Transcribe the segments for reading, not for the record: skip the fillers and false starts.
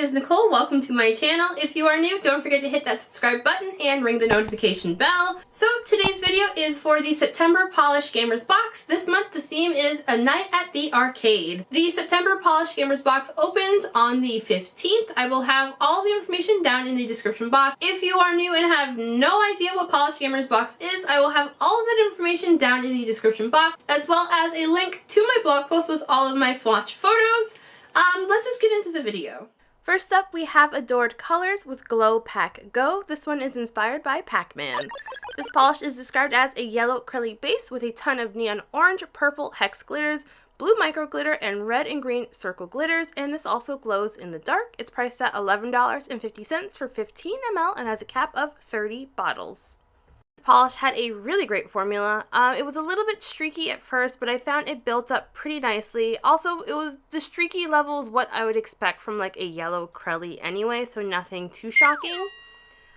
is Nicole. Welcome to my channel. If you are new, don't forget to hit that subscribe button and ring the notification bell. So today's video is for the September Polish Gamers box. This month the theme is A Night at the Arcade. The September Polish Gamers box opens on the 15th. I will have all the information down in the description box. If you are new and have no idea what Polish Gamers box is, I will have all of that information down in the description box, as well as a link to my blog post with all of my swatch photos. Let's just get into the video. First up, we have Adored Colors with Glow Pack Go. This one is inspired by Pac-Man. This polish is described as a yellow acrylic base with a ton of neon orange, purple hex glitters, blue micro glitter, and red and green circle glitters, and this also glows in the dark. It's priced at $11.50 for 15 ml and has a cap of 30 bottles. This polish had a really great formula. It was a little bit streaky at first, but I found it built up pretty nicely. Also, the streaky level is what I would expect from like a yellow acrylic anyway, so nothing too shocking.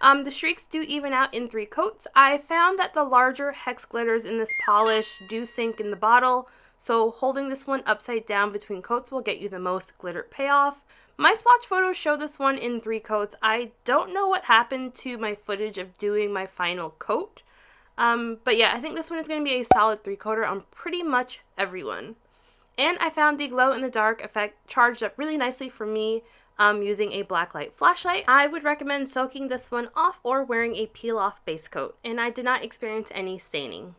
The streaks do even out in 3 coats. I found that the larger hex glitters in this polish do sink in the bottle, so holding this one upside down between coats will get you the most glitter payoff. My swatch photos show this one in 3 coats. I don't know what happened to my footage of doing my final coat. But yeah, I think this one is going to be a solid 3-coater on pretty much everyone. And I found the glow in the dark effect charged up really nicely for me using a blacklight flashlight. I would recommend soaking this one off or wearing a peel-off base coat, and I did not experience any staining.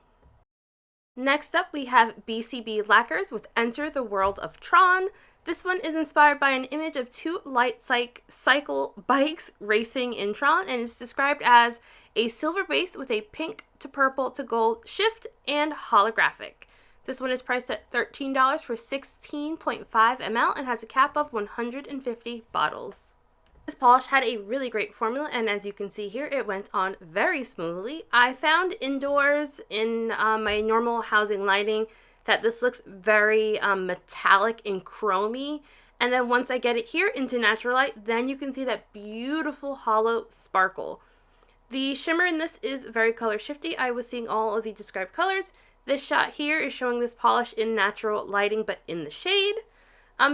Next up, we have BCB Lacquers with Enter the World of Tron. This one is inspired by an image of 2 light cycle bikes racing in Tron, and it's described as a silver base with a pink to purple to gold shift and holographic. This one is priced at $13 for 16.5 ml and has a cap of 150 bottles. This polish had a really great formula, and as you can see here, it went on very smoothly. I found indoors in my normal housing lighting that this looks very metallic and chromy, and then once I get it here into natural light, then you can see that beautiful hollow sparkle. The shimmer in this is very color shifty. I was seeing all of the described colors. This shot here is showing this polish in natural lighting but in the shade.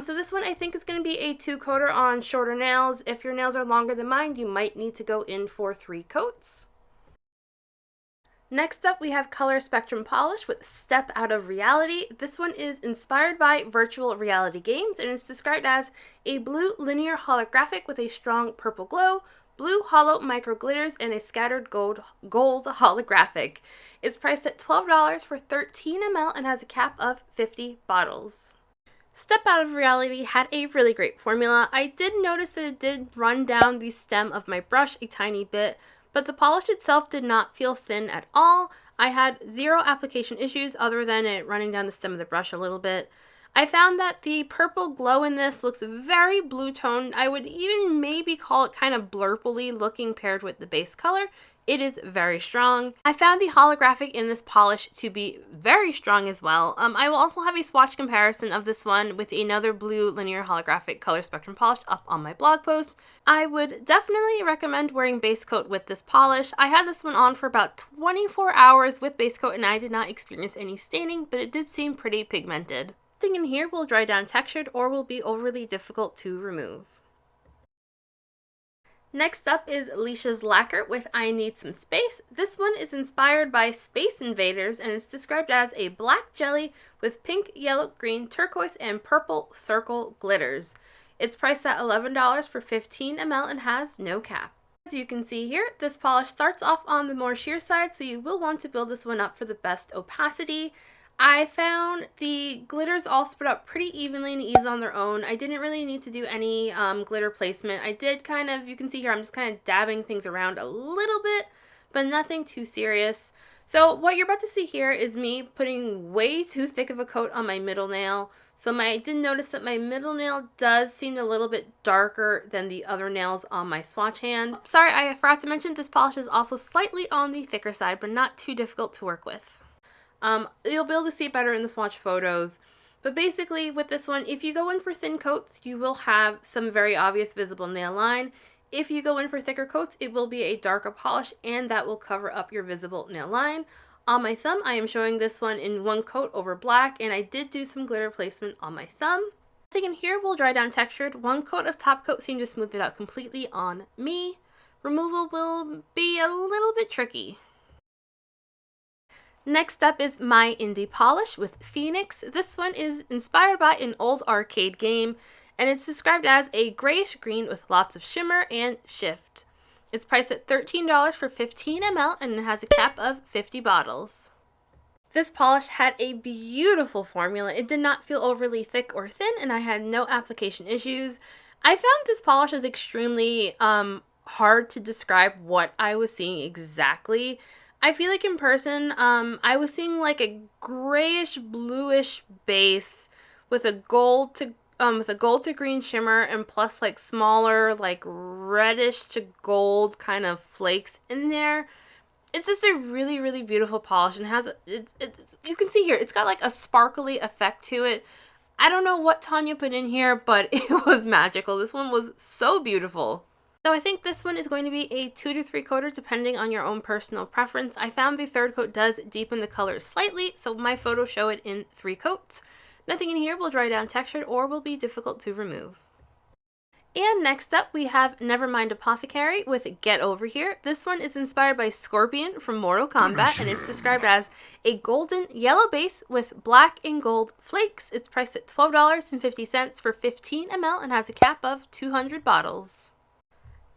So this one I think is going to be a 2-coater on shorter nails. If your nails are longer than mine, you might need to go in for 3 coats. Next up, we have Color Spectrum Polish with Step Out of Reality. This one is inspired by virtual reality games, and it's described as a blue linear holographic with a strong purple glow, blue hollow micro glitters, and a scattered gold holographic. It's priced at $12 for 13 ml and has a cap of 50 bottles. Step Out of Reality had a really great formula. I did notice that it did run down the stem of my brush a tiny bit, but the polish itself did not feel thin at all. I had 0 application issues other than it running down the stem of the brush a little bit. I found that the purple glow in this looks very blue toned. I would even maybe call it kind of blurpily looking paired with the base color. It is very strong. I found the holographic in this polish to be very strong as well. I will also have a swatch comparison of this one with another blue linear holographic color spectrum polish up on my blog post. I would definitely recommend wearing base coat with this polish. I had this one on for about 24 hours with base coat and I did not experience any staining, but it did seem pretty pigmented. Nothing in here will dry down textured or will be overly difficult to remove. Next up is Leesha's Lacquer with I Need Some Space. This one is inspired by Space Invaders and it's described as a black jelly with pink, yellow, green, turquoise, and purple circle glitters. It's priced at $11 for 15 ml and has no cap. As you can see here, this polish starts off on the more sheer side, so you will want to build this one up for the best opacity. I found the glitters all spread out pretty evenly and easy on their own. I didn't really need to do any glitter placement. I did kind of, you can see here, I'm just kind of dabbing things around a little bit, but nothing too serious. So what you're about to see here is me putting way too thick of a coat on my middle nail. So I did notice that my middle nail does seem a little bit darker than the other nails on my swatch hand. Sorry, I forgot to mention this polish is also slightly on the thicker side, but not too difficult to work with. You'll be able to see it better in the swatch photos, but basically with this one, if you go in for thin coats, you will have some very obvious visible nail line. If you go in for thicker coats, it will be a darker polish and that will cover up your visible nail line. On my thumb, I am showing this one in 1 coat over black, and I did do some glitter placement on my thumb. Nothing in here will dry down textured. One coat of top coat seemed to smooth it out completely on me. Removal will be a little bit tricky. Next up is my Indie Polish with Phoenix. This one is inspired by an old arcade game, and it's described as a grayish green with lots of shimmer and shift. It's priced at $13 for 15 ml and it has a cap of 50 bottles. This polish had a beautiful formula. It did not feel overly thick or thin, and I had no application issues. I found this polish was extremely hard to describe what I was seeing exactly. I feel like in person, I was seeing like a grayish bluish base with a gold to green shimmer, and plus like smaller like reddish to gold kind of flakes in there. It's just a really, really beautiful polish, and has it's you can see here it's got like a sparkly effect to it. I don't know what Tanya put in here, but it was magical. This one was so beautiful. So I think this one is going to be a 2 to 3 coater depending on your own personal preference. I found the third coat does deepen the color slightly, so my photos show it in 3 coats. Nothing in here will dry down textured or will be difficult to remove. And next up we have NeVerMind Apothecary with Get Over Here. This one is inspired by Scorpion from Mortal Kombat, and it's described as a golden yellow base with black and gold flakes. It's priced at $12.50 for 15 ml and has a cap of 200 bottles.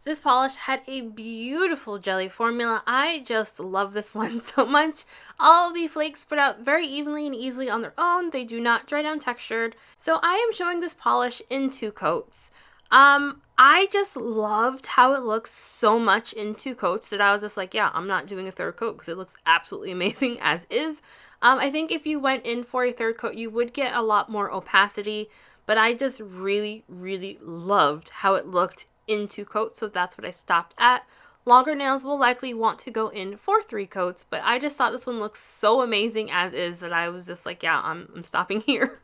This polish had a beautiful jelly formula. I just love this one so much. All of the flakes spread out very evenly and easily on their own. They do not dry down textured. So I am showing this polish in 2 coats. I just loved how it looks so much in 2 coats that I was just like, yeah, I'm not doing a 3rd coat because it looks absolutely amazing as is. I think if you went in for a 3rd coat, you would get a lot more opacity, but I just really, really loved how it looked in 2 coats, so that's what I stopped at. Longer nails will likely want to go in for 3 coats, but I just thought this one looks so amazing as is that I was just like, yeah, I'm stopping here.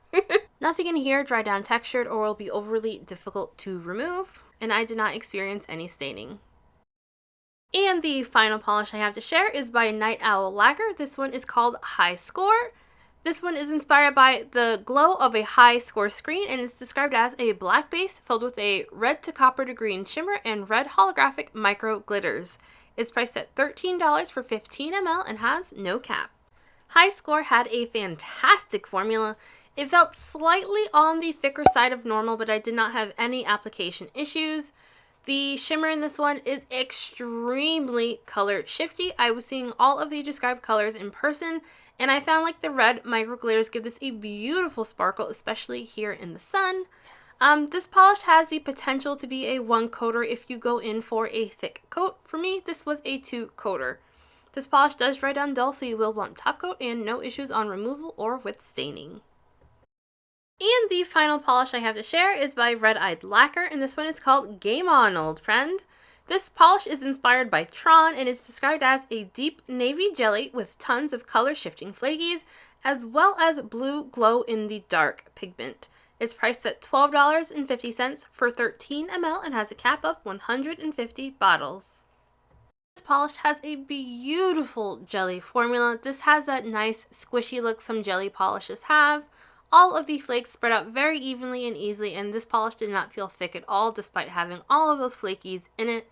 Nothing in here dry down textured or will be overly difficult to remove, and I did not experience any staining. And the final polish I have to share is by Owl Lacquer. This one is called High Score. This one is inspired by the glow of a high score screen, and it's described as a black base filled with a red to copper to green shimmer and red holographic micro glitters. It's priced at $13 for 15 ml and has no cap. High Score had a fantastic formula. It felt slightly on the thicker side of normal, but I did not have any application issues. The shimmer in this one is extremely color shifty. I was seeing all of the described colors in person, and I found like the red micro glitters give this a beautiful sparkle, especially here in the sun. This polish has the potential to be a 1 coater if you go in for a thick coat. For me, this was a 2 coater. This polish does dry down dull, so you will want top coat and no issues on removal or with staining. And the final polish I have to share is by Eyed Lacquer, and this one is called Game On, Old Friend. This polish is inspired by Tron, and it's described as a deep navy jelly with tons of color shifting flakies, as well as blue glow in the dark pigment. It's priced at $12.50 for 13 ml and has a cap of 150 bottles. This polish has a beautiful jelly formula. This has that nice squishy look some jelly polishes have. All of the flakes spread out very evenly and easily, and this polish did not feel thick at all despite having all of those flakies in it.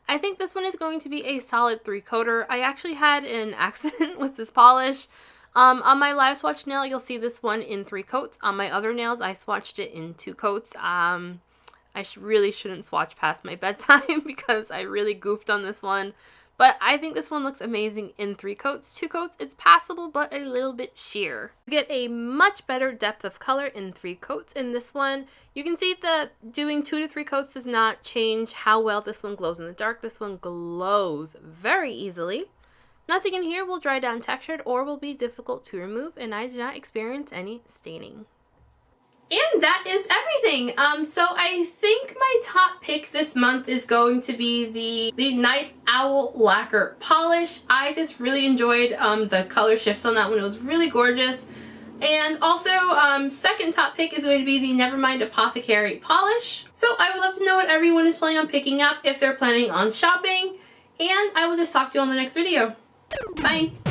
I think this one is going to be a solid 3 coater. I actually had an accident with this polish. On my live swatch nail, you'll see this one in 3 coats. On my other nails, I swatched it in 2 coats. I really shouldn't swatch past my bedtime because I really goofed on this one. But I think this one looks amazing in 3 coats. 2 coats, it's passable, but a little bit sheer. You get a much better depth of color in 3 coats. In this one, you can see that doing 2 to 3 coats does not change how well this one glows in the dark. This one glows very easily. Nothing in here will dry down textured or will be difficult to remove, and I did not experience any staining. And that is everything. So I think my top pick this month is going to be the Owl Lacquer polish. I just really enjoyed the color shifts on that one. It was really gorgeous. And also, second top pick is going to be the NeVerMind Apothecary polish. So I would love to know what everyone is planning on picking up if they're planning on shopping. And I will just talk to you on the next video. Bye!